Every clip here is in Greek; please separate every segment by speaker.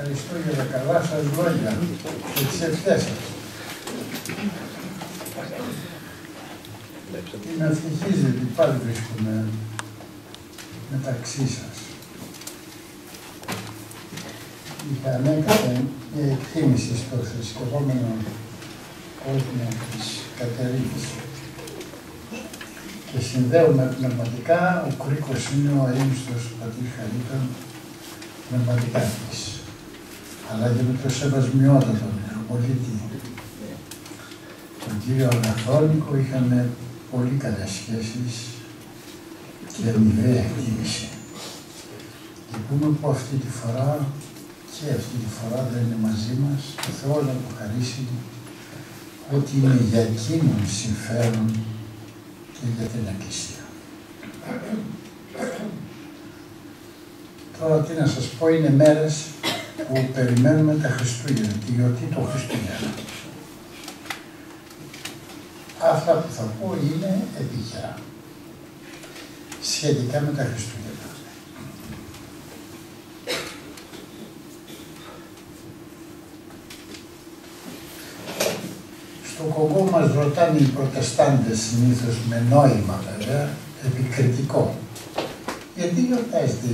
Speaker 1: Ευχαριστώ για τα καλά σας λόγια και τις ευχές σας. Είμαι ευτυχής γιατί πάλι βρίσκομαι μεταξύ σας. Είχα ανέκαθεν μια εκτίμηση στο θρησκευόμενο κόσμο της Κατερίνης και συνδέουμε πνευματικά, ο κρίκος είναι ο αείμνηστος πατήρ Χαρίτων, πνευματικά της. Αλλά και με το σεβασμιότατο Μητροπολίτη, τον κύριο Αγαθόνικο, είχαμε πολύ καλές σχέσεις και αμοιβαία εκτίμηση. Λυπούμε που αυτή τη φορά δεν είναι μαζί μας, ο Θεός να του χαρίσει ότι είναι για εκείνον συμφέρον και για την Εκκλησία. Τώρα τι να σας πω, είναι μέρες που περιμένουμε τα Χριστούγεννα, τη γιορτή των Χριστούγεννα. Αυτά που θα πω είναι επίκαιρα σχετικά με τα Χριστούγεννα. Στο Κογκό μας ρωτάνε οι προτεστάντες συνήθως με νόημα βέβαια, επικριτικό. Γιατί γιορτάζετε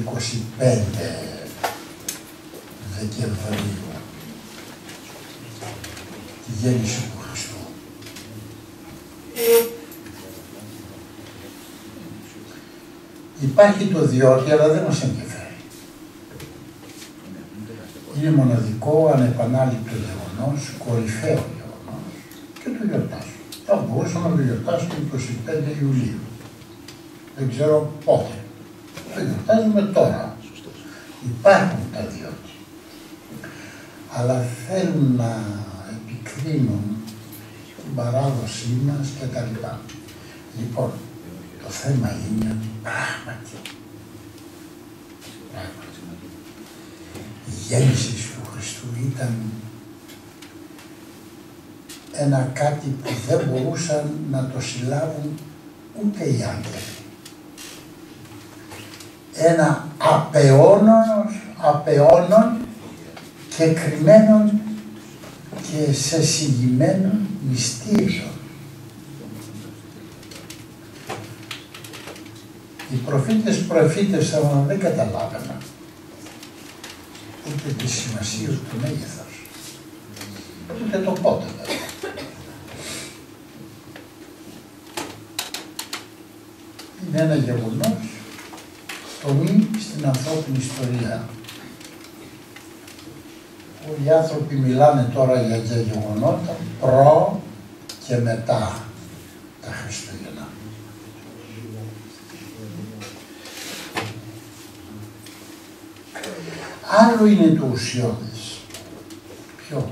Speaker 1: 25 Δεκεμβρίου, τη γέννηση του Χριστού? Υπάρχει το διότι, αλλά δεν μας ενδιαφέρει. Είναι μοναδικό, ανεπανάληπτο γεγονός, κορυφαίο γεγονός και το γιορτάζω. Θα μπορούσαμε να το γιορτάσουμε 25 Ιουλίου. Δεν ξέρω πότε. Το γιορτάζουμε τώρα. Υπάρχουν τα διότι. Αλλά θέλουν να επικρίνουν την παράδοσή μας και τα λοιπά. Λοιπόν, το θέμα είναι ότι πράγματι η γέννηση του Χριστού ήταν ένα κάτι που δεν μπορούσαν να το συλλάβουν ούτε οι άγγελοι. Ένα απεώνων και κρυμμένον και σε συγγυμένον μυστήριο. Οι προφήτες προφήτευσαν, αλλά δεν καταλάβαιναν ούτε τη σημασία του μέγεθος, ούτε το πότε βέβαια. Είναι ένα γεγονός τομή στην ανθρώπινη ιστορία. Οι άνθρωποι μιλάνε τώρα για γεγονότα προ και μετά τα Χριστούγεννα. Άλλο είναι το ουσιώδες. Ποιο?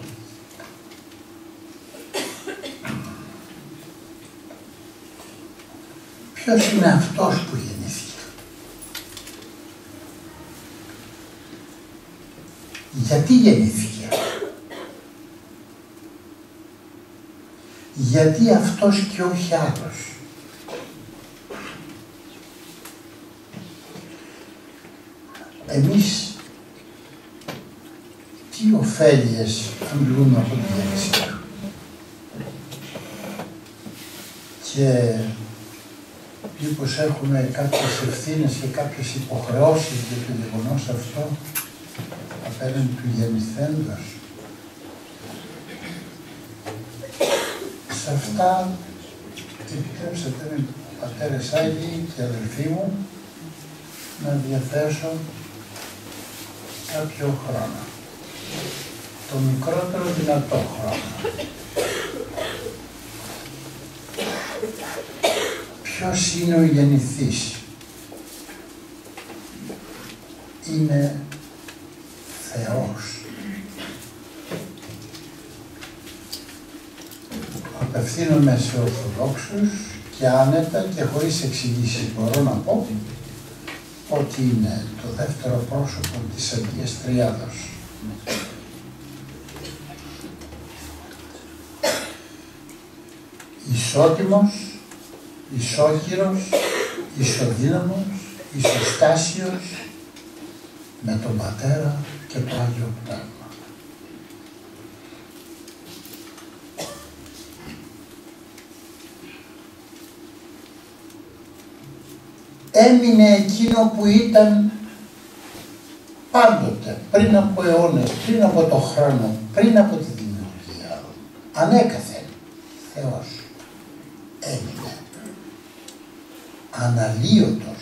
Speaker 1: Ποιος είναι αυτός που γεννήθηκε? Γιατί γεννήθηκε? Γιατί αυτός και όχι άλλος? Εμείς τι ωφέλειες αντλούμε από τη γέννηση του? Και μήπως έχουμε κάποιες ευθύνες και κάποιες υποχρεώσεις για το γεγονός αυτό απέναντι του γεννηθέντος? Σε αυτά επιτρέψτε με, πατέρες Άγιοι και αδελφοί μου, να διαθέσω κάποιο χρόνο. Το μικρότερο δυνατό χρόνο. Ποιος είναι ο γεννηθής? Είναι Θεός. Απευθύνομαι σε Ορθοδόξους και άνετα και χωρίς εξηγήσεις μπορώ να πω ότι είναι το δεύτερο πρόσωπο της Αγίας Τριάδος. Ισότιμος, ισόχυρος, ισοδύναμος, ισοστάσιος με τον Πατέρα και το Άγιο Πνεύμα. Έμεινε εκείνο που ήταν πάντοτε, πριν από αιώνες, πριν από το χρόνο, πριν από τη δημιουργία. Ανέκαθεν Θεός έμεινε αναλύωτος.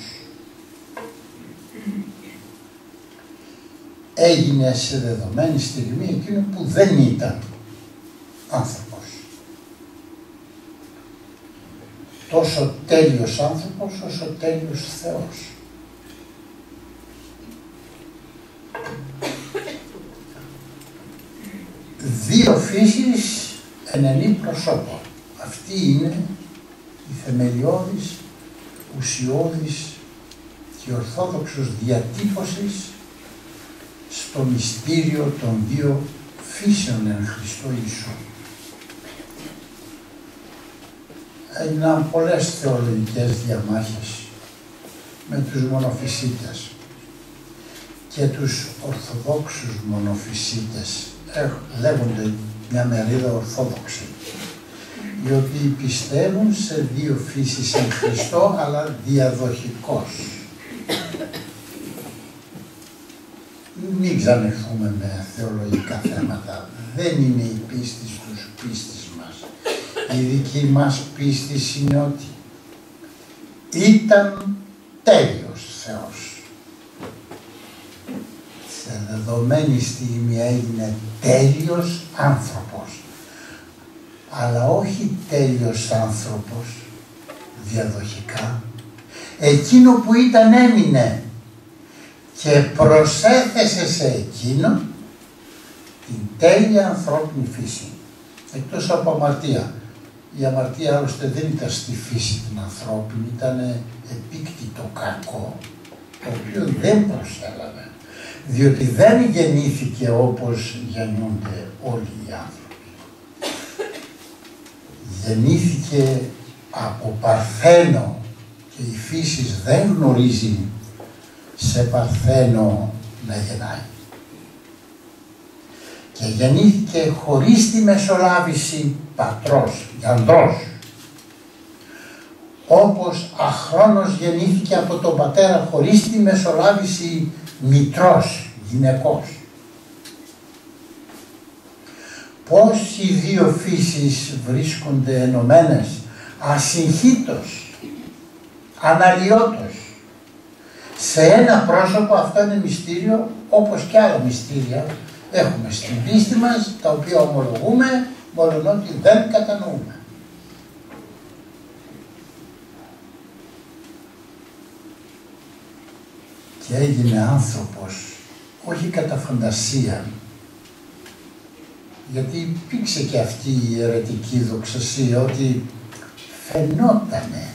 Speaker 1: Έγινε σε δεδομένη στιγμή εκείνο που δεν ήταν άνθρωπος. Τόσο τέλειος άνθρωπος όσο τέλειος Θεός. Δύο φύσεις εν ενή προσώπων. Αυτή είναι η θεμελιώδης, ουσιώδης και ορθόδοξος διατύπωσης στο μυστήριο των δύο φύσεων εν Χριστώ Ιησού. Έγιναν πολλές θεολογικές διαμάχες με τους μονοφυσίτες και τους ορθοδόξους μονοφυσίτες, λέγονται μια μερίδα ορθόδοξη, οι οποίοι πιστεύουν σε δύο φύσεις εν Χριστώ, αλλά διαδοχικώς. Μην ξανεχθούμε με θεολογικά θέματα. Δεν είναι η πίστη στους πίστης μας. Η δική μας πίστη είναι ότι ήταν τέλειος Θεός. Σε δεδομένη στιγμή έγινε τέλειος άνθρωπος. Αλλά όχι τέλειος άνθρωπος διαδοχικά. Εκείνο που ήταν έμεινε και προσέθεσε σε εκείνο την τέλεια ανθρώπινη φύση. Εκτός από αμαρτία. Η αμαρτία άλλωστε δεν ήταν στη φύση την ανθρώπινη, ήταν επίκτητο κακό, το οποίο δεν προσέλαβε, διότι δεν γεννήθηκε όπως γεννιούνται όλοι οι άνθρωποι. Γεννήθηκε από παρθένο και η φύση δεν γνωρίζει σε παρθένο να γεννάει. Και γεννήθηκε χωρίς τη μεσολάβηση πατρός, ανδρός. Όπως αχρόνος γεννήθηκε από τον πατέρα χωρίς τη μεσολάβηση μητρός, γυναικός. Πώς οι δύο φύσεις βρίσκονται ενωμένες, ασυγχύτως, αναλυότως. Σε ένα πρόσωπο, αυτό είναι μυστήριο, όπως και άλλα μυστήρια έχουμε στην πίστη μας, τα οποία ομολογούμε, μόλον ότι δεν κατανοούμε. Και έγινε άνθρωπος, όχι κατά φαντασία, γιατί υπήρξε και αυτή η αιρετική δοξασία, ότι φαινότανε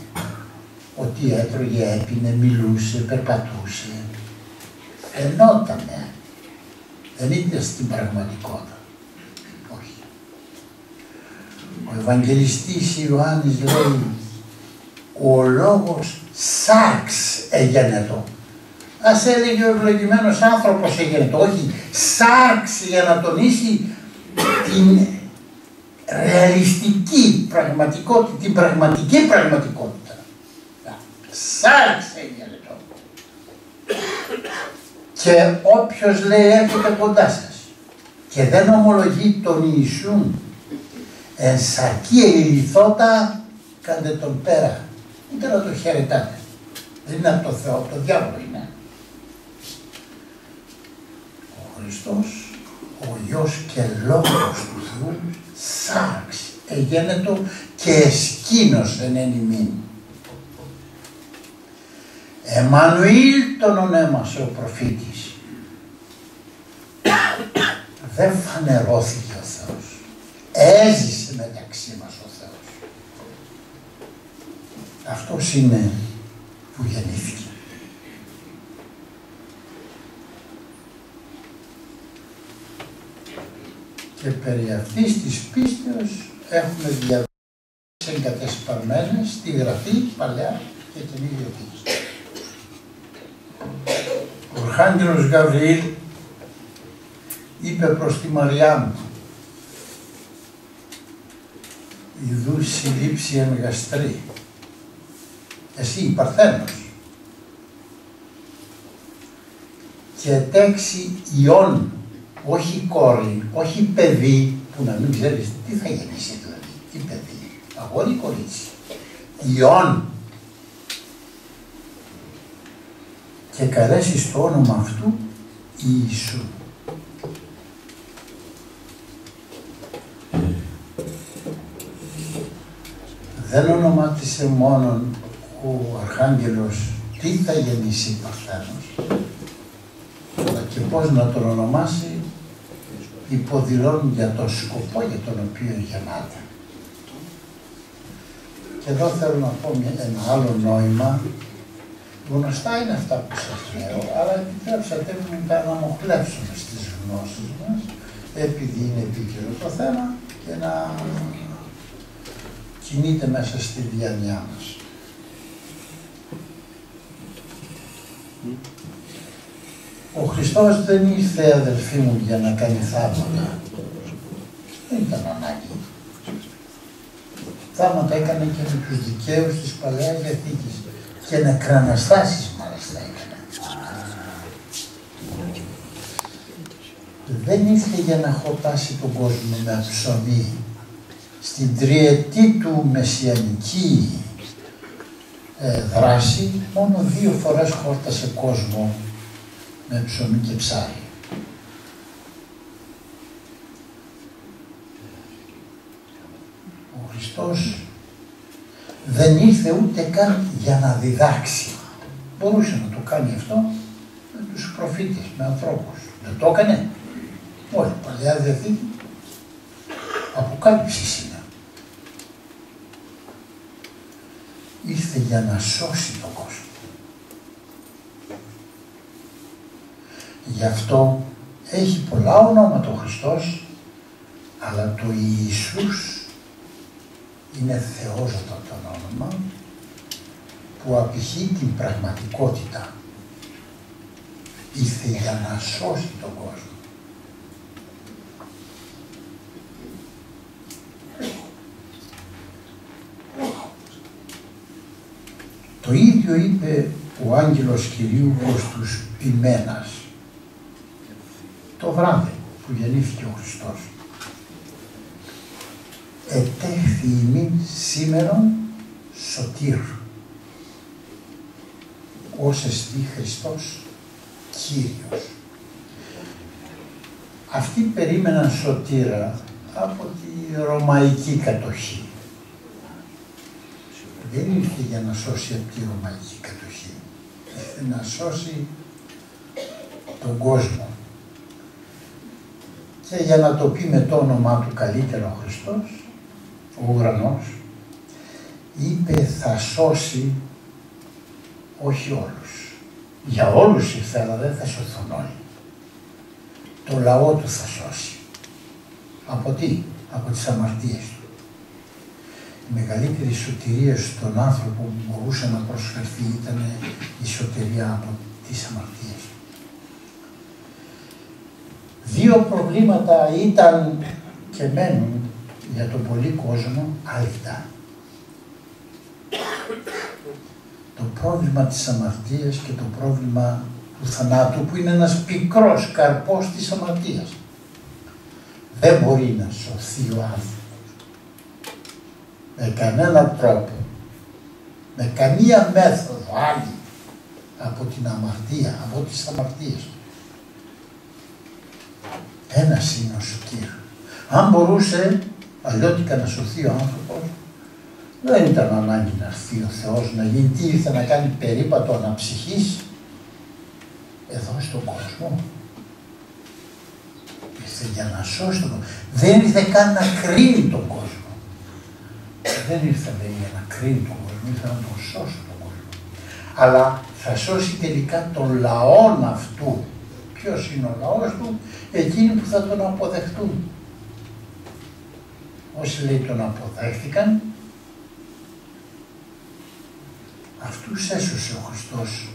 Speaker 1: ότι έτρωγε, έπινε, μιλούσε, περπατούσε. Φαινότανε. Δεν ήταν στην πραγματικότητα. Όχι. Ο Ευαγγελιστής Ιωάννης λέει, ο λόγος σάρξ εγένετο. Ας έλεγε ο ευλογημένος άνθρωπος εγένετο, όχι σάρξ, για να τονίσει την ρεαλιστική πραγματικότητα, την πραγματική πραγματικότητα. Σάρξ εγένετο. Και όποιος λέει έρχεται κοντά σας και δεν ομολογεί τον Ιησούν, εν σαρκή ελιθότα, κάντε τον πέρα, ούτε να το χαιρετάτε. Δεν είναι από το Θεό, από το διάβολο είναι. Ο Χριστός, ο Υιός και Λόγος του Θεού, σάρξ εγένετο και εσκήνωσεν εν ημίν. Εμμανουήλ τον ονέμασε ο προφήτης. Δεν φανερώθηκε ο Θεός. Έζησε μεταξύ μας ο Θεός. Αυτός είναι που γεννήθηκε. Και περί αυτής της πίστεως έχουμε διαβάσει εγκατεσπαρμένες στη Γραφή Παλαιά και Καινή Διαθήκη. Ο Αρχάγγελος Γαβριήλ είπε προς τη Μαριάμ, ιδού συλλήψη εν γαστρή, εσύ η Παρθένος, και ετέξει ιών, όχι κόρη, όχι παιδί, που να μην ξέρεις τι θα γεννήσει δηλαδή, τι παιδί, αγόρι ή κορίτσι, ιών, και καλέσει στο όνομα αυτού Ιησού. Δεν ονομάτισε μόνον ο Αρχάγγελος τι θα γεννήσει η Παρθένος, αλλά και πώς να τον ονομάσει υποδηλώνουν για τον σκοπό για τον οποίο γεννάται. Και εδώ θέλω να πω ένα άλλο νόημα. Γνωστά είναι αυτά που σας λέω, αλλά επιτρέψατε μου να αναμοχλεύσουμε στις γνώσεις μας, επειδή είναι επίκαιρο το θέμα, και να κινείται μέσα στη διάνοιά μας. Ο Χριστός δεν ήρθε, αδελφοί μου, για να κάνει θαύματα. Δεν ήταν ανάγκη. Θαύματα έκανε και με τους δικαίους της Παλαιάς Διαθήκης. Και νεκραναστάσεις μάλιστα έκανε. Δεν ήρθε για να χορτάσει τον κόσμο με ψωμί. Στην τριετή του μεσιανική δράση, μόνο 2 φορές χόρτασε κόσμο με ψωμί και ψάρι. Ο Χριστός δεν ήρθε ούτε καν για να διδάξει. Μπορούσε να το κάνει αυτό με τους προφήτες, με ανθρώπους. Δεν το έκανε. Όχι, Παλαιά Διαθήκη αποκάλυψη είναι. Ήρθε για να σώσει τον κόσμο. Γι' αυτό έχει πολλά ονόματα ο Χριστός, αλλά το Ιησούς είναι θεόζωτο το όνομα που απηχεί την πραγματικότητα. Ήρθε για να σώσει τον κόσμο. Το ίδιο είπε ο άγγελος Κυρίου προς τους ποιμένας το βράδυ που γεννήθηκε ο Χριστός. Ετέχθη ημίν σήμερον σωτήρ, ως εστί Χριστός Κύριος. Αυτοί περίμεναν σωτήρα από τη ρωμαϊκή κατοχή. Δεν ήρθε για να σώσει από τη ρωμαϊκή κατοχή, ήρθε να σώσει τον κόσμο. Και για να το πει με το όνομά του καλύτερα ο Χριστός, ο ουρανός, είπε θα σώσει όχι όλους. Για όλους ήρθε, αλλά δεν θα σωθούν όλοι. Το λαό του θα σώσει. Από τι? Από τις αμαρτίες του. Η μεγαλύτερη σωτηρία στον άνθρωπο που μπορούσε να προσφερθεί ήταν η σωτηρία από τις αμαρτίες του. 2 προβλήματα ήταν και μένουν για τον πολύ κόσμο άλυτα. Το πρόβλημα της αμαρτίας και το πρόβλημα του θανάτου, που είναι ένας πικρός καρπός της αμαρτίας. Δεν μπορεί να σωθεί ο άνθρωπος με κανέναν τρόπο, με καμία μέθοδο άλλη από την αμαρτία, από τις αμαρτίες. Ένας είναι ο σωτήρ. Αν μπορούσε αλλιώτικα να σωθεί ο άνθρωπος, δεν ήταν ανάγκη να έρθει ο Θεός να γίνει. Τι ήρθε να κάνει περίπατο αναψυχής εδώ στον κόσμο? Ήρθε για να σώσει τον κόσμο. Δεν ήρθε καν να κρίνει τον κόσμο. Δεν ήρθε για να κρίνει τον κόσμο, ήρθε να τον σώσει τον κόσμο. Αλλά θα σώσει τελικά τον λαό αυτού. Ποιος είναι ο λαός του? Εκείνοι που θα τον αποδεχτούν. Όσοι λέει τον αποδέχτηκαν, αυτούς έσωσε ο Χριστός.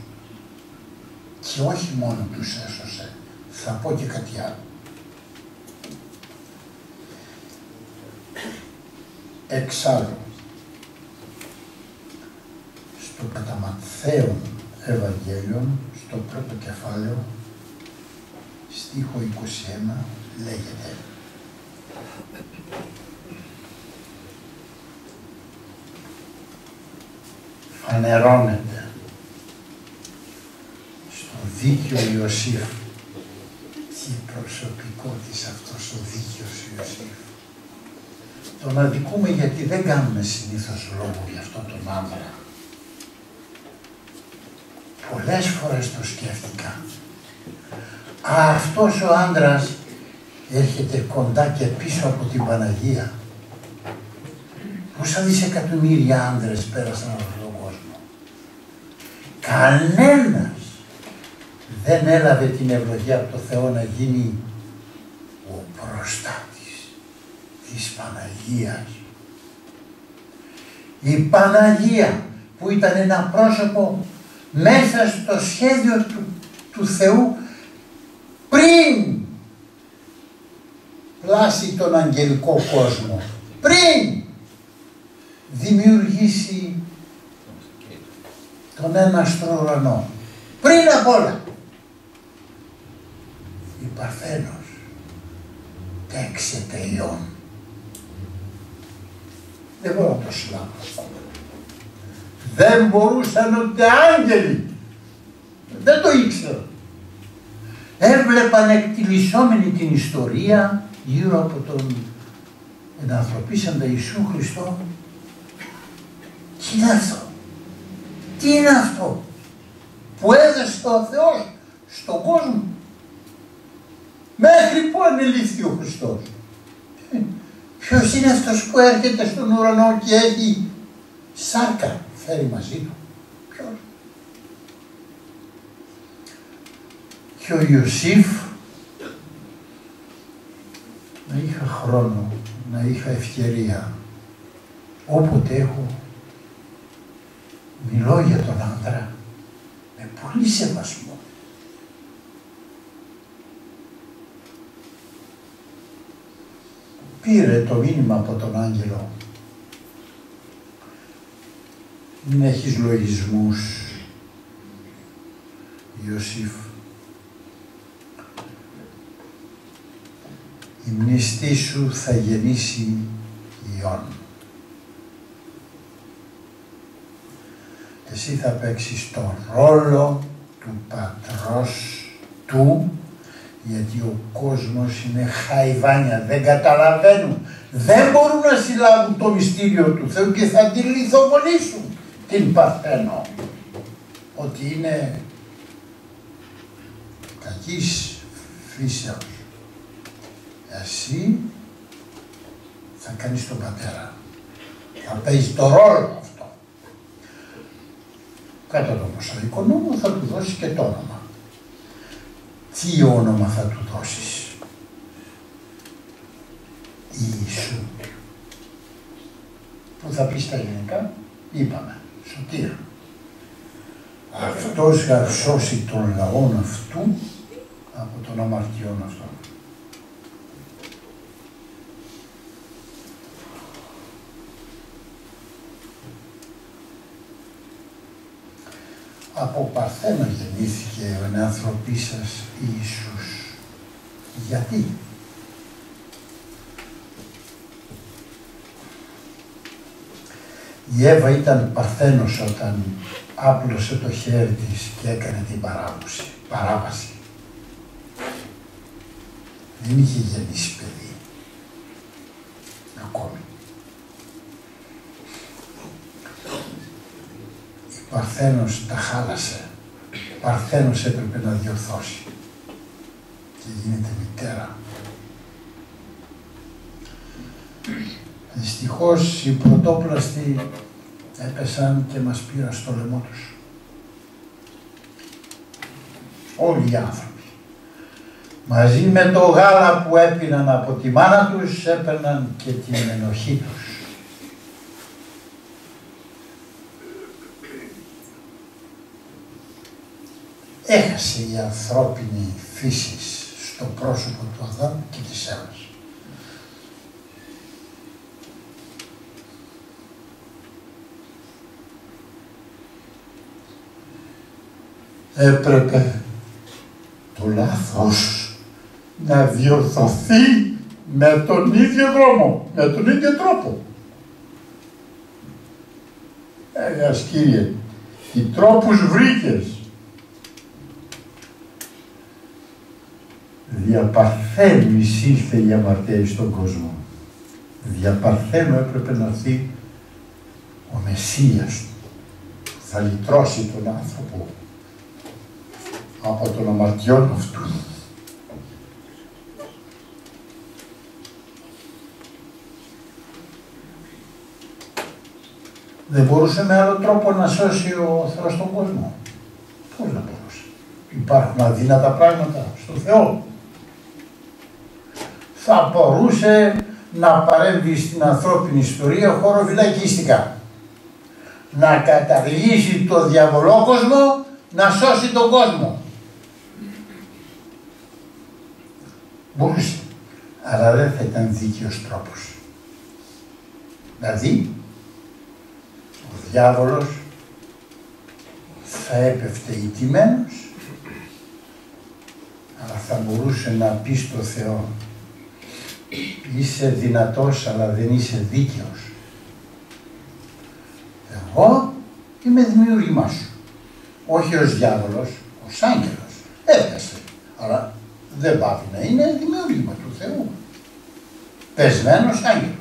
Speaker 1: Και όχι μόνο τους έσωσε, θα πω και κάτι άλλο. Εξάλλου, στο κατά Ματθαίον Ευαγγέλιον, στο πρώτο κεφάλαιο, στίχο 21, λέγεται: φανερώνεται στο δίκαιο Ιωσήφ. Τι προσωπικό της αυτός ο δίκαιος Ιωσήφ. Τον αδικούμε γιατί δεν κάνουμε συνήθως λόγο για αυτόν τον άντρα. Πολλές φορές το σκέφτηκα. Αυτός ο άντρας έρχεται κοντά και πίσω από την Παναγία. Πόσα δισεκατομμύρια άντρες πέρασαν από τον κόσμο. Κανένας δεν έλαβε την ευλογία από το Θεό να γίνει ο προστάτης της Παναγίας. Η Παναγία που ήταν ένα πρόσωπο μέσα στο σχέδιο του Θεού πριν πλάσει τον αγγελικό κόσμο, πριν δημιουργήσει τον έναστρο ουρανό, πριν απ' όλα. Η Παρθένος τέξεται ιών. Δεν μπορώ να το συλλάβω αυτό. Δεν μπορούσαν ούτε άγγελοι. Δεν το ήξερα. Έβλεπαν εκτιλισσόμενη την ιστορία γύρω από τον ενανθρωπίσαντα Ιησού Χριστό. Τι είναι αυτό? Τι είναι αυτό που έδωσε ο Θεός στον κόσμο? Μέχρι που ανελήφθη ο Χριστός. Ποιος είναι αυτός που έρχεται στον ουρανό και έχει σάρκα φέρει μαζί του? Ποιος? Και ο Ιωσήφ, να είχα χρόνο, να είχα ευκαιρία, όποτε έχω, μιλώ για τον άντρα με πολύ σεβασμό. Πήρε το μήνυμα από τον άγγελο: μην έχεις λογισμούς, Ιωσήφ. Η μνηστή σου θα γεννήσει ιών. Εσύ θα παίξεις τον ρόλο του πατρός του, γιατί ο κόσμος είναι χαϊβάνια, δεν καταλαβαίνουν, δεν μπορούν να συλλάβουν το μυστήριο του Θεού και θα την λιθοβολήσουν την Παρθένο, ότι είναι κακής φύσεως. Εσύ θα κάνεις τον πατέρα, θα παίζεις το ρόλο αυτό. Κατά το Μωσαϊκό νόμο θα του δώσεις και το όνομα. Τι όνομα θα του δώσεις? Ιησού. Που θα πει στα ελληνικά, είπαμε, σωτήρα. Αυτός θα σώσει τον λαόν αυτού από τον αμαρτιών αυτών. Από Παρθένο γεννήθηκε ο ενανθρωπής σας Ιησούς. Γιατί? Η Εύα ήταν Παρθένος όταν άπλωσε το χέρι της και έκανε την παράβαση. Δεν είχε γεννήσει παιδί ακόμη. Η Παρθένος τα χάλασε. Παρθένος έπρεπε να διορθώσει και γίνεται μητέρα. Δυστυχώς οι πρωτόπλαστοι έπεσαν και μας πήραν στο λαιμό τους. Όλοι οι άνθρωποι. Μαζί με το γάλα που έπιναν από τη μάνα τους, έπαιρναν και την ενοχή τους. Έχασε η ανθρώπινη φύση στο πρόσωπο του Αδάμ και της Εύας. έπρεπε το λάθος να διορθωθεί με τον ίδιο δρόμο, με τον ίδιο τρόπο. Ας Κύριε, τι τρόπους βρήκες. Διαπαρθένου εισήλθε η αμαρτία στον κόσμο. Διαπαρθένου έπρεπε να έρθει ο Μεσσίας που θα λυτρώσει τον άνθρωπο από τον αμαρτιών αυτού. Δεν μπορούσε με άλλο τρόπο να σώσει ο Θεός τον κόσμο. Πώς να μπορούσε. Υπάρχουν αδύνατα πράγματα στον Θεό. Θα μπορούσε να παρέμβει στην ανθρώπινη ιστορία χωροφυλακίστικα. Να καταργήσει το διαβολόκοσμο, να σώσει τον κόσμο. Μπορούσε. Αλλά δεν θα ήταν δίκαιος τρόπος. Δηλαδή, ο διάβολος θα έπεφτε ηττημένος, αλλά θα μπορούσε να πει στο Θεό, είσαι δυνατός αλλά δεν είσαι δίκαιος. Εγώ είμαι δημιούργημά σου. Όχι ως διάβολος, ως άγγελος. Έπιασε, αλλά δεν πάβει να είναι δημιούργημα του Θεού. Πεσμένος άγγελος.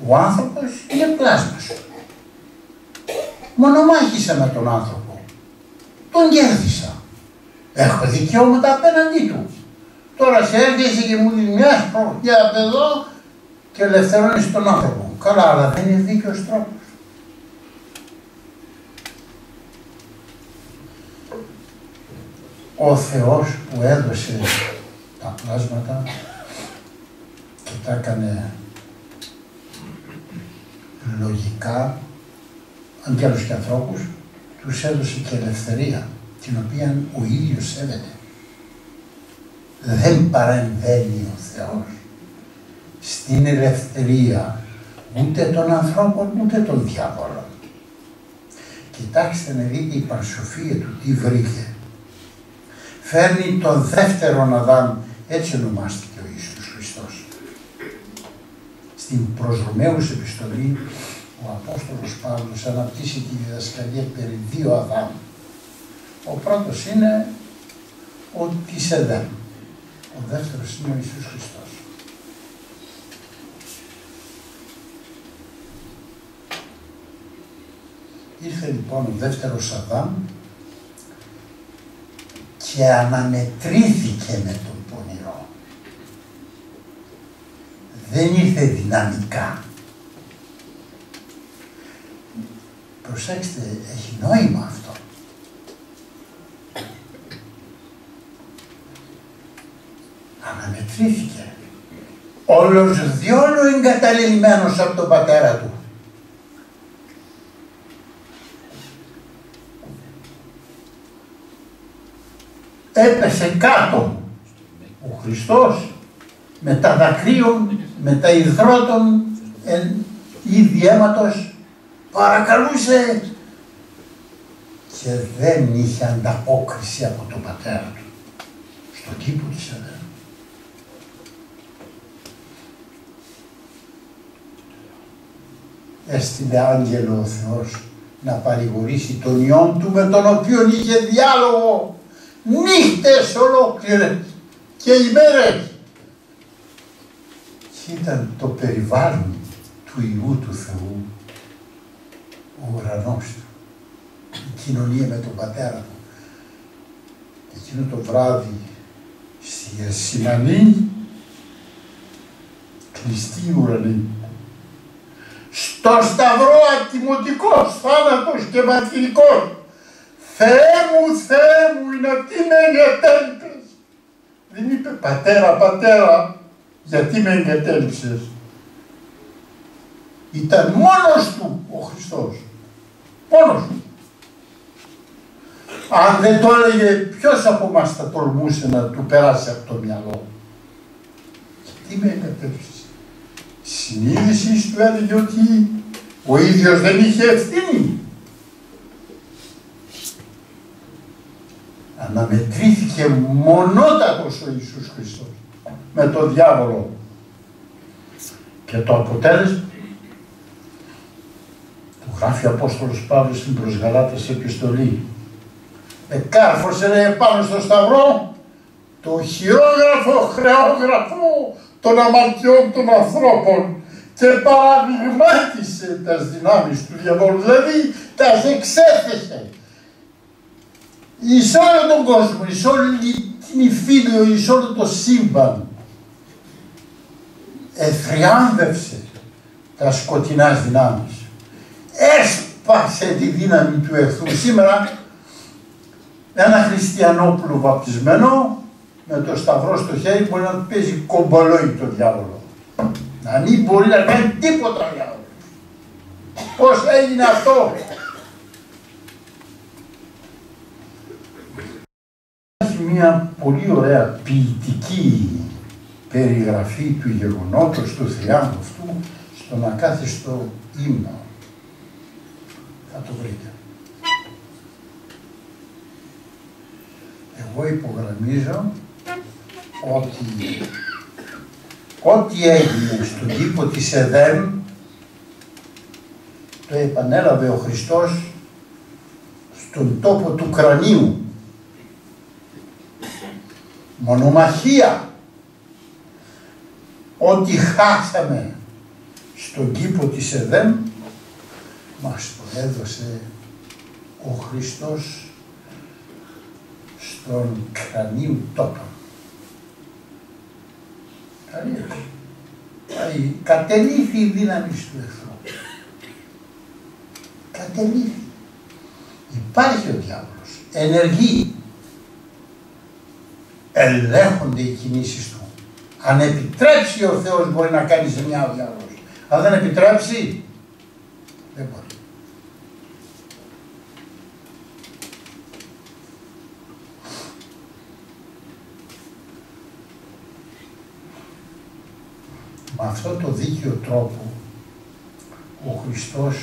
Speaker 1: Ο άνθρωπος είναι πλάσμα σου. Μονομάχησα με τον άνθρωπο. Τον κέρδισα. Έχω δικαιώματα απέναντί του. Τώρα σε έρχεσαι και μου δίνει μια σπροχιά από εδώ και ελευθερώνεις τον άνθρωπο. Καλά, αλλά δεν είναι δίκαιος τρόπος. Ο Θεός που έδωσε τα πλάσματα και τα έκανε λογικά, αγγέλους και ανθρώπους, τους έδωσε και ελευθερία, την οποία ο ίδιος σέβεται. Δεν παρεμβαίνει ο Θεός στην ελευθερία ούτε των ανθρώπων ούτε των διάβολων. Κοιτάξτε να δείτε η παρσοφία του τι βρήκε. Φέρνει τον δεύτερον Αδάμ, έτσι ονομάστηκε ο Ιησούς Χριστός. Στην προς Ρωμαίους επιστολή ο Απόστολος Παύλος αναπτύσσει τη διδασκαλία περί δύο Αδάμ. Ο πρώτος είναι ο της Εδέμ. Ο δεύτερος είναι ο Ιησούς Χριστός. Ήρθε λοιπόν ο δεύτερος Αδάμ και αναμετρήθηκε με τον πονηρό. Δεν ήρθε δυναμικά. Προσέξτε, έχει νόημα αυτό. Αναμετρήθηκε. Όλος διόλου εγκαταλελειμμένος από τον πατέρα του. Έπεσε κάτω ο Χριστός με τα δακρύων, με τα υδρότων ήδη αίματος, παρακαλούσε και δεν είχε ανταπόκριση από τον πατέρα του στον κήπο της Εδέμ. Έστειλε άγγελο ο Θεός να παρηγορήσει τον Υιόν του με τον οποίο είχε διάλογο νύχτες ολόκληρες και ημέρες. Και ήταν το περιβάλλον του Υιού του Θεού, ο ουρανός του, η κοινωνία με τον πατέρα του. Εκείνο το βράδυ στη Γεσημανή, κλειστή η ουρανή, στο σταυρό ατιμωτικός, θάνατος και μαρτυρικός, Θεέ μου, γιατί με εγκατέλειψες. Δεν είπε πατέρα, πατέρα, γιατί με εγκατέλειψες. Ήταν μόνος του ο Χριστός. Μόνος του. Αν δεν το έλεγε, ποιος από εμάς θα τολμούσε να του περάσει από το μυαλό. Γιατί με εγκατέλειψες. Η συνείδηση του έλεγε ότι ο ίδιος δεν είχε ευθύνη. και μονότατος ο Ιησούς Χριστός με τον διάβολο. Και το αποτέλεσμα του γράφει ο Απόστολος Παύλος στην προς Γαλάτας επιστολή. Εκάρφωσε λέει πάνω στο σταυρό το χειρόγραφο χρεόγραφο των αμαρτιών των ανθρώπων και παραδειγμάτισε τας δυνάμεις του διαβόλου, δηλαδή τας εξέθεσε εις όλο τον κόσμο, εις όλη την υφήλιο, εις όλο το σύμπαν. Εθριάμβευσε τα σκοτεινάς δυνάμεις. Έσπασε τη δύναμη του εχθρού. Σήμερα ένα χριστιανόπουλο βαπτισμένο με το σταυρό στο χέρι μπορεί να του παίζει κομπολόι το διάβολο. Να μην μπορεί να κάνει τίποτα ο διάβολος. Πώς έγινε αυτό? Υπάρχει μια πολύ ωραία ποιητική περιγραφή του γεγονότος του θριάμβου αυτού στον ακάθιστο ύμνο. Θα το βρείτε. Εγώ υπογραμμίζω ότι ό,τι έγινε στον κήπο της Εδέμ το επανέλαβε ο Χριστός στον τόπο του κρανίου. Μονομαχία. Ό,τι χάσαμε στον κήπο της Εδέμ μας το έδωσε ο Χριστός στον κρανίου τόπο. Κατελήφθη η δύναμη του εχθρού. Κατελήφθη. Υπάρχει ο διάβολος. Ενεργεί. Ελέγχονται οι κινήσεις του. Αν επιτρέψει ο Θεός μπορεί να κάνει ζημιά ο διάβολος. Αν δεν επιτρέψει, δεν μπορεί. Με αυτό το δίκαιο τρόπο ο Χριστός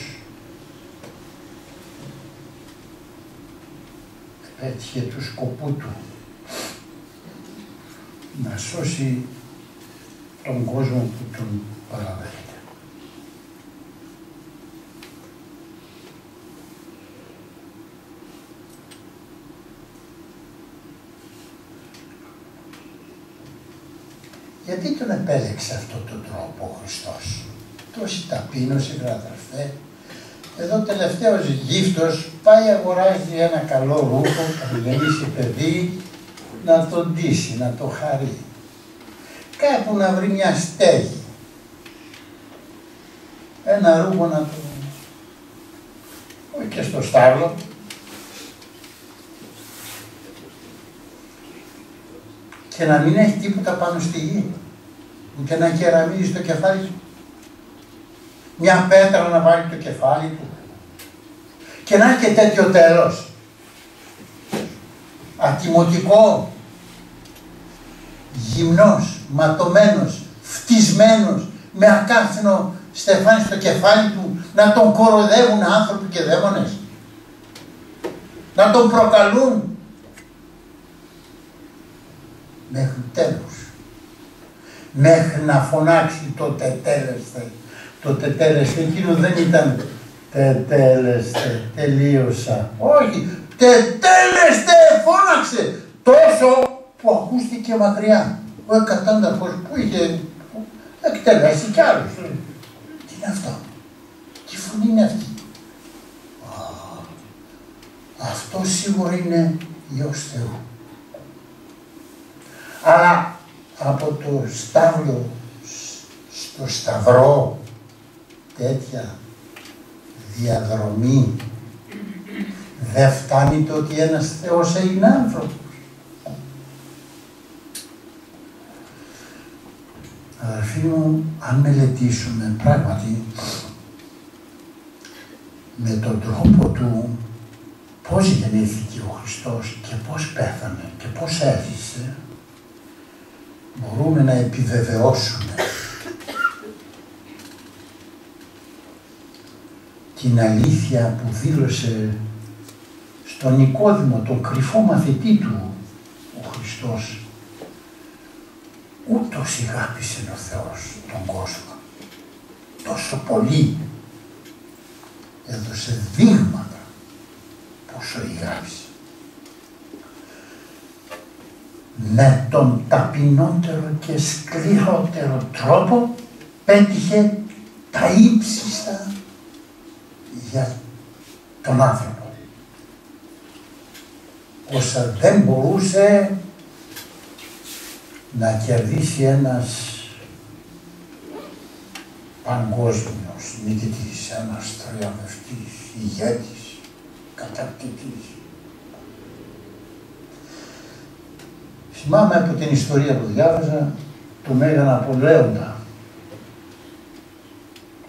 Speaker 1: έτυχε του σκοπού του να σώσει τον κόσμο που τον παραδέχεται. Γιατί τον επέλεξε αυτόν τον τρόπο ο Χριστός? Τόση ταπείνωση, βραδερφέ. Εδώ τελευταίος γύφτος πάει αγοράζει ένα καλό ρούχο, θα γεννήσει παιδί, να τον ντύσει, να το χαρεί. Κάπου να βρει μια στέγη. Ένα ρούχο να το... όχι και στο στάβλο. Και να μην έχει τίποτα πάνω στη γη. Ούτε να κεραμίζει το κεφάλι του. Μια πέτρα να βάλει το κεφάλι του. Και να έχει και τέτοιο τέλος. ατιμωτικό, γυμνός, ματωμένος, φτισμένος, με ακάθινο στεφάνι στο κεφάλι του, να τον κοροϊδεύουν άνθρωποι και δαίμονες, να τον προκαλούν μέχρι τέλους, μέχρι να φωνάξει το τετέλεστε. Το τετέλεστε εκείνο δεν ήταν τετέλεστε, τελείωσα, όχι, τετέλεστε φώναξε τόσο που ακούστηκε μακριά. Ο εκατάνταρχος που είχε εκτελέσει κι άλλους. Τι είναι αυτό, τι φωνή είναι αυτή? Αυτό σίγουρα είναι Υιός Θεού. Αλλά από το στάβλο στο σταυρό τέτοια διαδρομή δεν φτάνει το ότι ένας Θεός έγινε άνθρωπος. Αδερφοί μου, αν μελετήσουμε πράγματι με τον τρόπο του πώς γεννήθηκε ο Χριστός και πώς πέθανε και πώς έζησε, μπορούμε να επιβεβαιώσουμε την αλήθεια που δήλωσε στον Νικόδημο, τον κρυφό μαθητή του, ο Χριστός ούτως αγάπησε ο Θεός τον κόσμο, τόσο πολύ έδωσε δείγματα πόσο αγάπησε. Με τον ταπεινότερο και σκληρότερο τρόπο πέτυχε τα ύψιστα για τον άνθρωπο, όσα δεν μπορούσε να κερδίσει ένας παγκόσμιος νικητής, ένας θριαμβευτής, ηγέτης, κατακτητής. Θυμάμαι από την ιστορία που διάβαζα του Μέγα Ναπολέοντα.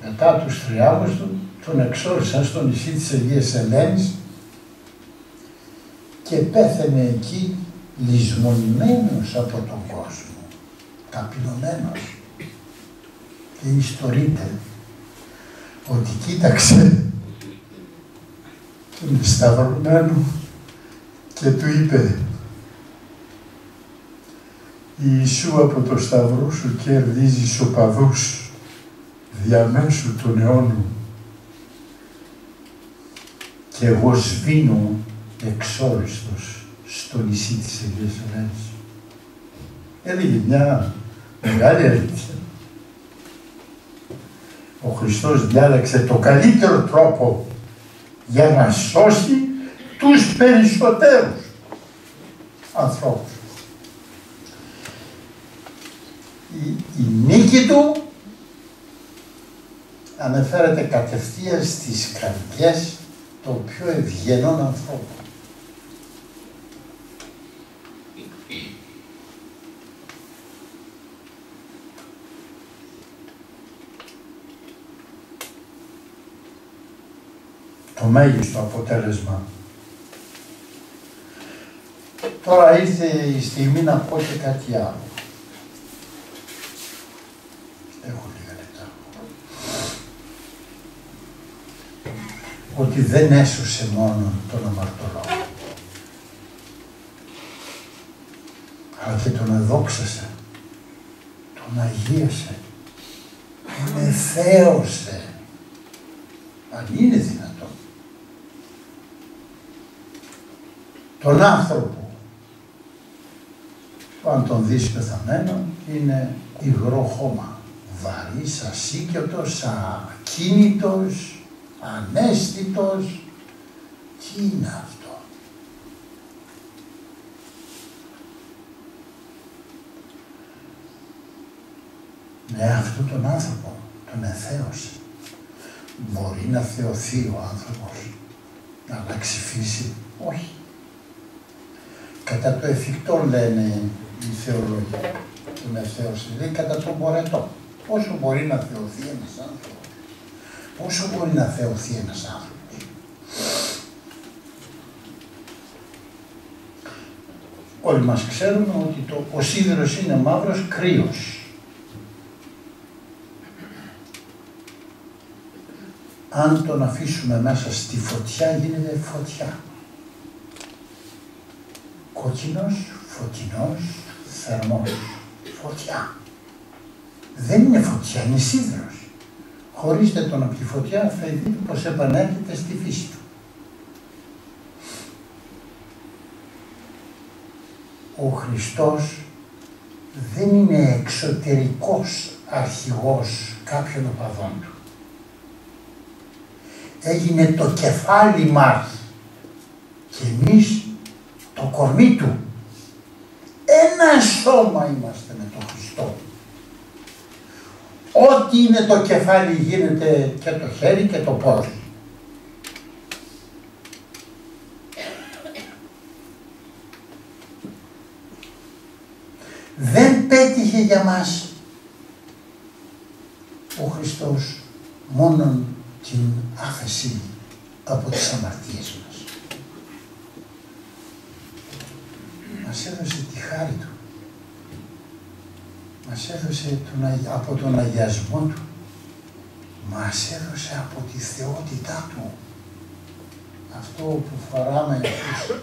Speaker 1: Μετά τους θριάμβους του, τον εξόρισαν στο νησί της Αγίας Ελένης και πέθανε εκεί λησμονημένος από τον κόσμο, ταπεινωμένος. Και ιστορείται ότι κοίταξε τον σταυρωμένο και του είπε: «Ιησού, από το σταυρό σου κερδίζεις οπαδούς διαμέσου των αιώνων και εγώ σβήνω εξόριστος στο νησί της Αγίας Ελένης». Έλεγε μια μεγάλη αλήθεια. Ο Χριστός διάλεξε το καλύτερο τρόπο για να σώσει τους περισσότερους ανθρώπους. Η νίκη του αναφέρεται κατευθείαν στις καρδιές των πιο ευγενών ανθρώπων. Το μέγιστο αποτέλεσμα. Τώρα ήρθε η στιγμή να πω και κάτι άλλο. Έχω λίγα λεπτά. Ότι δεν έσωσε μόνο τον αμαρτωλό, αλλά και τον εδόξασε, τον αγίασε, τον εθέωσε, αν είναι δυνατόν. Τον άνθρωπο που αν τον δεις πεθαμένο είναι υγρό χώμα, βαρύς, ασήκαιτος, ακίνητος, αναίσθητος. Τι είναι αυτό? Ναι, αυτόν τον άνθρωπο τον εθέωσε. Μπορεί να θεωθεί ο άνθρωπος, να αλλάξει φύση? Όχι. Κατά το εφικτό λένε οι θεολόγοι, τον εθέωσε, δηλαδή κατά το μπορετό. Πόσο μπορεί να θεωθεί ένας άνθρωπος, πόσο μπορεί να θεωθεί ένας άνθρωπος. Όλοι μας ξέρουμε ότι ο σίδηρος είναι μαύρος κρύος. Αν τον αφήσουμε μέσα στη φωτιά γίνεται φωτιά. Κόκκινος, φωτεινός, θερμός. Φωτιά. Δεν είναι φωτιά, είναι σίδηρος. Χωρίστε τον από τη φωτιά θα δείτε πως επανέρχεται στη φύση του. Ο Χριστός δεν είναι εξωτερικός αρχηγός κάποιων οπαδών του. Έγινε το κεφάλι μας και εμείς το κορμί του. Ένα σώμα είμαστε με τον Χριστό. Ό,τι είναι το κεφάλι γίνεται και το χέρι και το πόδι. Δεν πέτυχε για μας ο Χριστός μόνον την άφεση από τις αμαρτίες μας. Μας έδωσε τη χάρη του. Μας έδωσε από τον αγιασμό του. Μας έδωσε από τη θεότητά του. Αυτό που φοράμε στους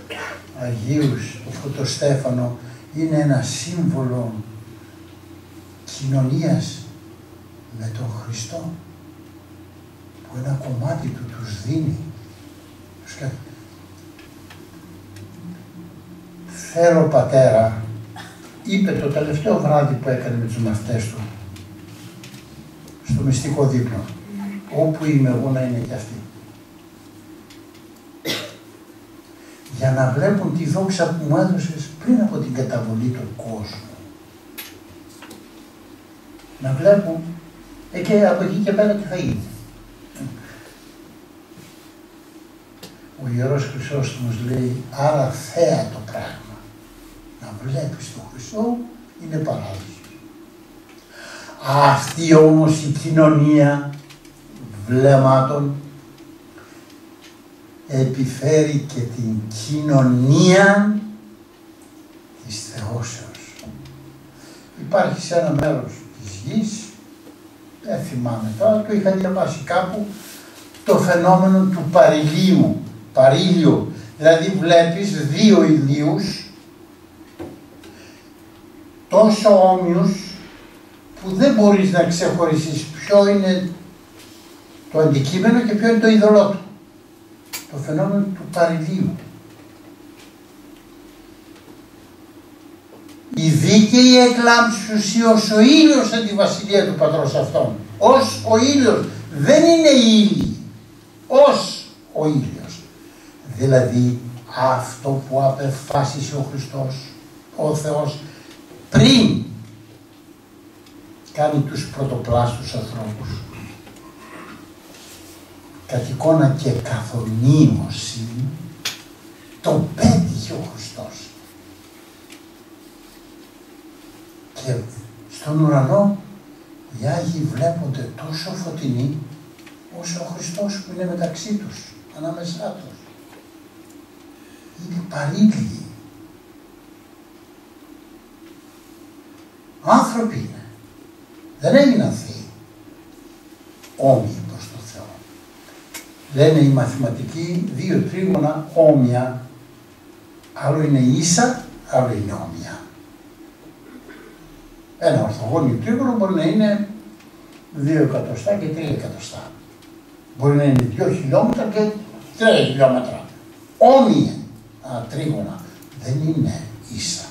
Speaker 1: Αγίους, το φωτοστέφανο, είναι ένα σύμβολο κοινωνίας με τον Χριστό, που ένα κομμάτι του τους δίνει. Θέλω πατέρα, είπε το τελευταίο βράδυ που έκανε με τους μαθητές του, στο μυστικό δείπνο, όπου είμαι εγώ να είναι και αυτοί. Για να βλέπουν τη δόξα που μου έδωσες πριν από την καταβολή του κόσμου. Να βλέπουν και από εκεί και πέρα τι θα γίνει. Ο Ιερός Χρυσόστομος λέει, άρα θέα το πράγμα. Να βλέπεις τον Χριστό είναι παράδεισος. Αυτή όμως η κοινωνία βλέμματων επιφέρει και την κοινωνία της θεώσεως. Υπάρχει σε ένα μέρος της γης, δεν θυμάμαι τώρα, το είχα διαβάσει κάπου, το φαινόμενο του παρηλίου, παρήλιο, δηλαδή βλέπεις δύο ηλίους τόσο όμοιους που δεν μπορείς να ξεχωρίσεις ποιο είναι το αντικείμενο και ποιο είναι το είδωλό του. Το φαινόμενο του παρηλίου. Η δίκαιη εκλάμψουση ως ο ήλιος εν τη βασιλεία του πατρός αυτών. Ως ο ήλιος, δεν είναι η ήλιοι, ως ο ήλιος. Δηλαδή αυτό που απεφάσισε ο Χριστός, ο Θεός, πριν κάνει τους πρωτοπλάστους ανθρώπους. Κατ' εικόνα και καθομοίωση το πέτυχε ο Χριστός. Και στον ουρανό οι Άγιοι βλέπονται τόσο φωτεινοί όσο ο Χριστός που είναι μεταξύ τους, ανάμεσά τους. Είναι παρήλιοι. Άνθρωποι είναι. Δεν έγιναν θεοί. Όμοιοι προς τον Θεό. Λένε οι μαθηματικοί δύο τρίγωνα όμοια. Άλλο είναι ίσα, άλλο είναι όμοια. Ένα ορθογώνιο τρίγωνο μπορεί να είναι 2 εκατοστά και 3 εκατοστά. Μπορεί να είναι 2 χιλιόμετρα και 3 χιλιόμετρα. Όμοια τρίγωνα. Δεν είναι ίσα.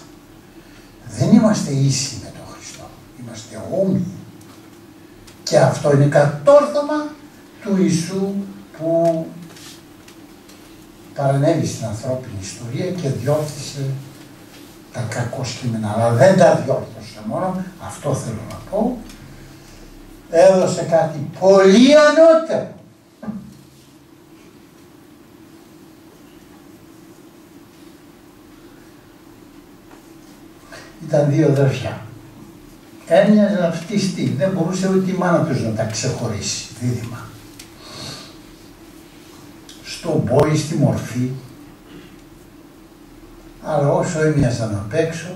Speaker 1: Δεν είμαστε ίσοι με τον Χριστό. Είμαστε όμοιοι. Και αυτό είναι κατόρθωμα του Ιησού που παρενέβη στην ανθρώπινη ιστορία και διόρθωσε τα κακό κείμενα. Αλλά δεν τα διόρθωσε μόνο, αυτό θέλω να πω. Έδωσε κάτι πολύ ανώτερο. Ήταν δύο αδερφιά. Έμοιαζε αυτή στήλη, δεν μπορούσε ούτε η μάνα τους να τα ξεχωρίσει, δίδυμα. Στον πόη, στη μορφή, αλλά όσο έμοιαζαν απ' έξω,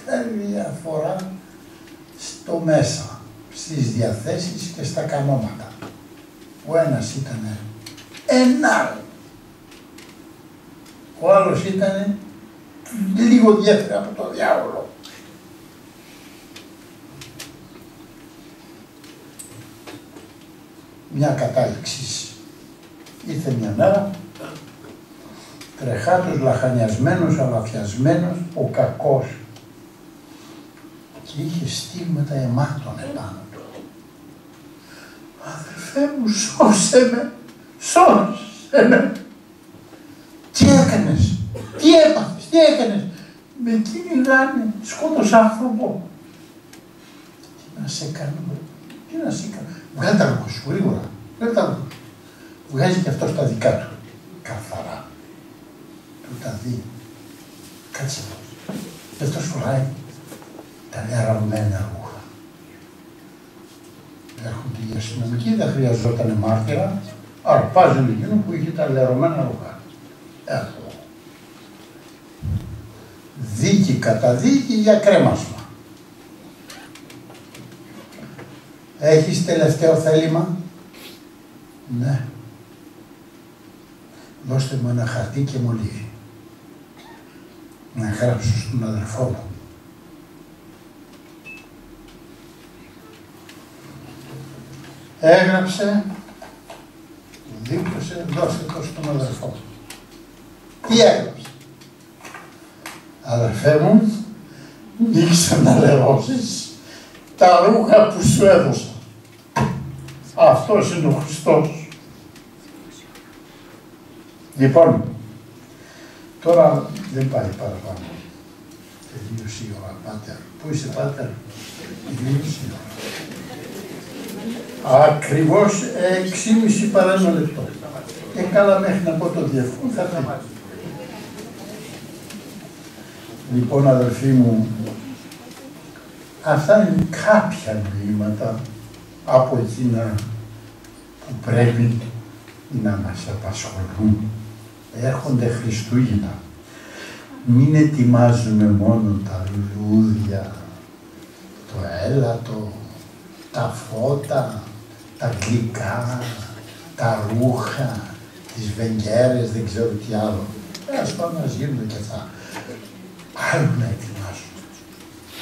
Speaker 1: ήταν διαφορά στο μέσα, στις διαθέσεις και στα κανόματα. Ο ένας ήταν ένα, ο άλλος ήταν λίγο διέφερε από το διάβολο. Μια κατάληξη. Ήρθε μια μέρα, τρεχάτος, λαχανιασμένος, αλαφιασμένος, ο κακός, και είχε στίγματα αιμάτων επάνω του. Αδερφέ μου, σώσε με, σώσε με. Τι έκανες, τι έπαθες, τι έκανες. Με κυνηγάνε, σκότωσα άνθρωπο. Τι να σε κάνω, τι να σε κάνω. Βγάλε τα λόγια σου, γρήγορα, βγάλε τα λόγια. Βγάζει και αυτός τα δικά του, καθαρά. Του τα δει. Κάτσε εδώ. Και αυτός φοράει τα λερωμένα ρούχα. Έρχονται οι αστυνομικοί, δεν χρειαζόταν μάρτυρα, αρπάζουν εκείνο που είχε τα λερωμένα ρούχα. Εδώ. Δίκη κατά δίκη για κρέμασμα. Έχεις τελευταίο θέλημα? Ναι. Δώστε μου ένα χαρτί και μολύβι. Ναι. να γράψω στον αδερφό μου. Έγραψε, δίπλωσε, δώσε το στον αδερφό μου. Τι έγραψε? Αδερφέ μου, μη ξαναλερώσεις τα ρούχα που σου έδωσα. Αυτός είναι ο Χριστός. Λοιπόν, τώρα δεν πάει παραπάνω. Τελείωσε η ώρα, πάτερ. Πού είσαι, πάτερ? Τελείωσε η ώρα. Ακριβώς 6,5 παρά 1 λεπτό. Και καλά μέχρι να πω το διευθυντή θα φύγει. Λοιπόν, αδελφοί μου, αυτά είναι κάποια μηνύματα από εκείνα που πρέπει να μας απασχολούν. Έρχονται Χριστούγεννα. Μην ετοιμάζουμε μόνο τα λουλούδια, το έλατο, τα φώτα, τα γλυκά, τα ρούχα, τις βεγγέρες, δεν ξέρω τι άλλο. Ας πάμε να γίνονται και αυτά. Άλλο να ετοιμάζουμε.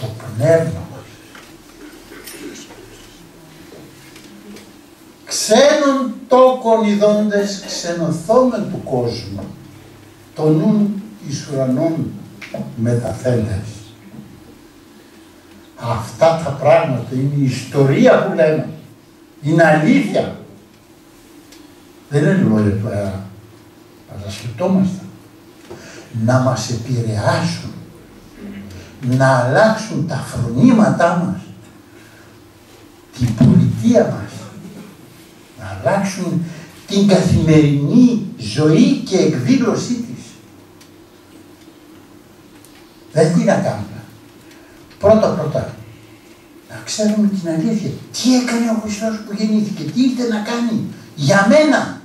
Speaker 1: Το πνεύμα μας. Ξένων τόκων ειδώντες ξενοθόμεν του κόσμου, το νουν εις ουρανών μεταθέντες. Αυτά τα πράγματα είναι η ιστορία που λέμε. Είναι αλήθεια. Δεν είναι λόγια του αέρα. Αλλά σκεπτόμαστε. Να μας επηρεάσουν. Να αλλάξουν τα φρονήματά μας. Την πολιτεία μας. Να αλλάξουν την καθημερινή ζωή και εκδήλωσή της. Δεν τι να κάνουμε. Πρώτα, να ξέρουμε την αλήθεια. Τι έκανε ο Χριστός που γεννήθηκε, τι ήρθε να κάνει για μένα.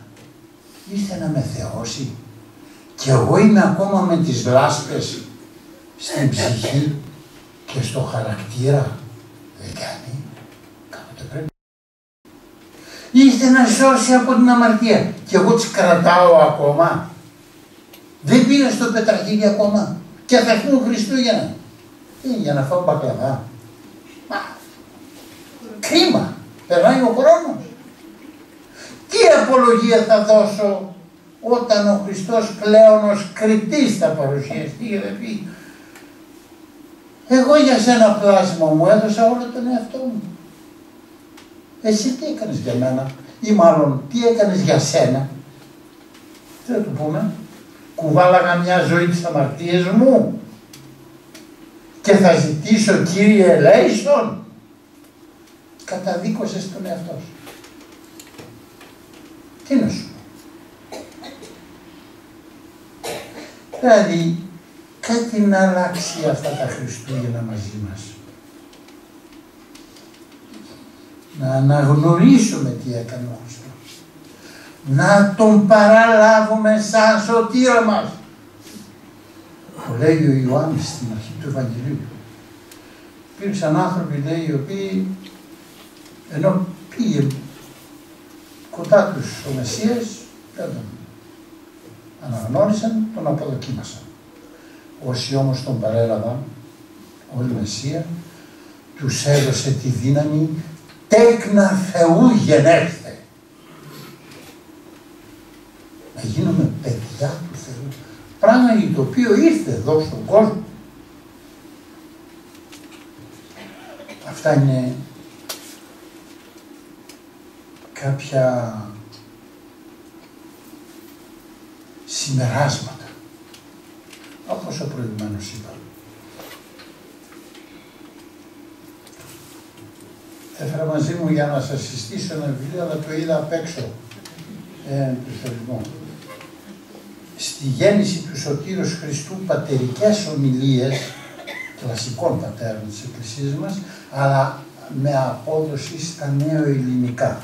Speaker 1: Ήρθε να με θεώσει. Και εγώ είμαι ακόμα με τις λάσπες στην ψυχή και στο χαρακτήρα. Δεν κάνει. Κάποτε πρέπει. Ήρθε να σώσει από την αμαρτία και εγώ τις κρατάω ακόμα. Δεν πήρα στο πετραχίλι ακόμα και θα έρθουν Χριστούγεννα. Για να φάω μπακλαβά. Μα, κρίμα. Περνάει ο χρόνος. Τι απολογία θα δώσω όταν ο Χριστός πλέον ως κριτής θα παρουσιαστεί και θα πει εγώ για σένα πλάσμα μου έδωσα όλο τον εαυτό μου. Εσύ τι έκανες για μένα ή μάλλον τι έκανες για σένα. Τι θα του πούμε. Κουβάλαγα μια ζωή της αμαρτίας μου και θα ζητήσω Κύριε ελέησον. Καταδίκωσες τον εαυτό σου. Τι να σου πω. Δηλαδή κάτι να αλλάξει αυτά τα Χριστούγεννα μαζί μας. Να αναγνωρίσουμε τι έκανε ο Χριστός. Να τον παραλάβουμε σαν σωτήρα μας. Το λέει ο Ιωάννης στην αρχή του Ευαγγελίου. Υπήρξαν άνθρωποι, λέει, οι οποίοι ενώ πήγε κοντά τους ο Μεσσίας, δεν τον αναγνώρισαν, τον αποδοκίμασαν. Όσοι όμως τον παρέλαβαν, όλοι Μεσσία, τους έδωσε τη δύναμη τέκνα Θεού γενέστε. Να γίνουμε παιδιά του Θεού. Πράγμα το οποίο ήρθε εδώ στον κόσμο. Αυτά είναι κάποια συμπεράσματα. Όπως ο προηγουμένως είπα. Έφερα μαζί μου για να σας συστήσω ένα βιβλίο, αλλά το είδα απ' έξω του θερινού. Στη γέννηση του Σωτήρος Χριστού πατερικές ομιλίες κλασικών πατέρων της Εκκλησίας μας, αλλά με απόδοση στα νεοελληνικά.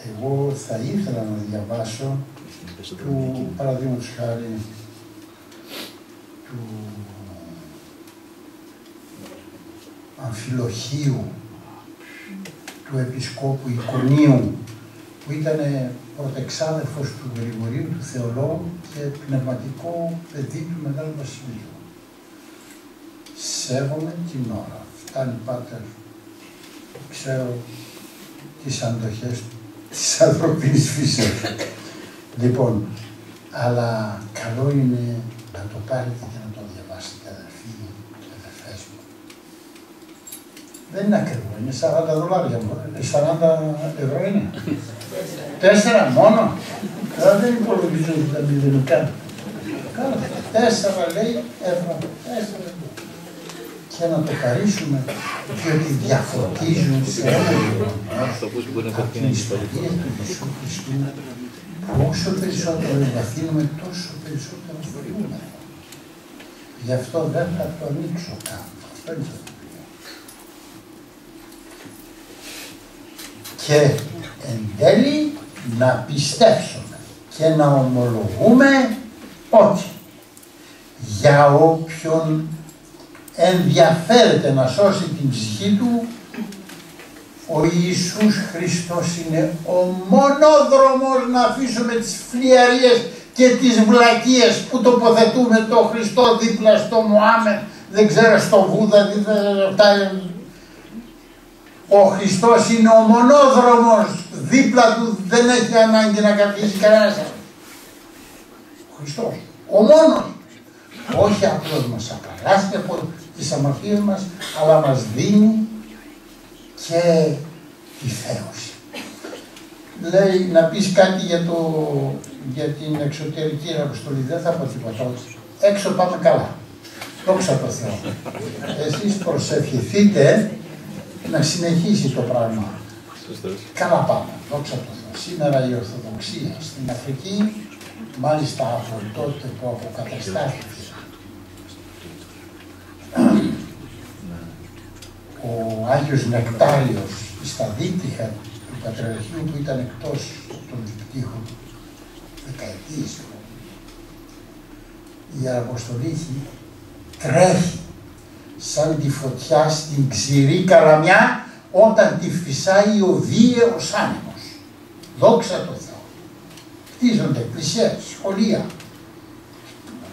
Speaker 1: Εγώ θα ήθελα να διαβάσω του παραδείγματος χάρη του Αμφιλοχίου, του Επισκόπου Εικονίου, που ήταν πρωτεξάδερφος του Γρηγορίου, του θεολόγου και πνευματικό παιδί του Μεγάλου Βασιλείου. Σέβομαι την ώρα. Φτάνει, Πάτερ, ξέρω τις αντοχές της ανθρωπίνης φύσεως. Λοιπόν, αλλά καλό είναι να το πάρετε και να το διαβάσετε, αδερφοί και αδερφές μου. Δεν είναι ακριβό, είναι $40 μόνο, 40 ευρώ είναι. 4 μόνο. Τώρα δεν υπολογίζω τα μηδενικά. Κάντε 4 λέει ευρώ. 4 ευρώ. Και να το χαρίσουμε, διότι διαφωτίζουν σε όλο από την ιστορία του Ιησού Χριστού, που όσο περισσότερο εμβαθύνουμε, τόσο περισσότερο φορούμε. Γι' αυτό δεν θα το ανοίξω καν. Αυτό είναι το βιβλίο. Και εν τέλει να πιστέψουμε και να ομολογούμε ότι για όποιον ενδιαφέρεται να σώσει την ψυχή του, ο Ιησούς Χριστός είναι ο μονόδρομος να αφήσουμε τις φλιαρίες και τις βλακίες που τοποθετούμε το Χριστό δίπλα στο Μωάμετ, δεν ξέρω, στο Βούδα, ο Χριστός είναι ο μονόδρομος, δίπλα του δεν έχει ανάγκη να καθίσει κανένας. Ο Χριστός, ο μόνος. Όχι απλώς μας απαλλάσσει από τις αμαρτίες μας, αλλά μας δίνει και τη θέωση. Λέει να πεις κάτι για την εξωτερική αποστολή, δεν θα πω τίποτα. Έξω πάμε καλά. Δόξα τω Θεώ. Εσείς προσευχηθείτε να συνεχίσει το πράγμα. Καλά πάμε. Δόξα τω Θεώ. Σήμερα η Ορθοδοξία στην Αφρική, μάλιστα από τότε που αποκαταστάθηκε ο Άγιος Νεκτάριος στα δίπτυχα του Πατριαρχείου που ήταν εκτός των δικτύχων δεκαετίες, η Ιεραποστολήχη τρέχει σαν τη φωτιά στην ξηρή καλαμιά όταν τη φυσάει ο βίαιος άνεμος. Δόξα τω Θεώ. Χτίζονται εκκλησίες, σχολεία.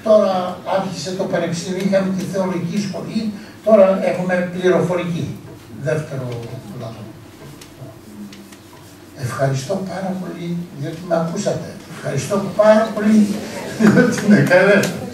Speaker 1: Τώρα άρχισε το πανεπιστήμιο, είχαμε τη θεολογική σχολή, τώρα έχουμε πληροφορική, δεύτερο πλάτο. Ευχαριστώ πάρα πολύ διότι με ακούσατε. Ευχαριστώ πάρα πολύ διότι με καλέσατε.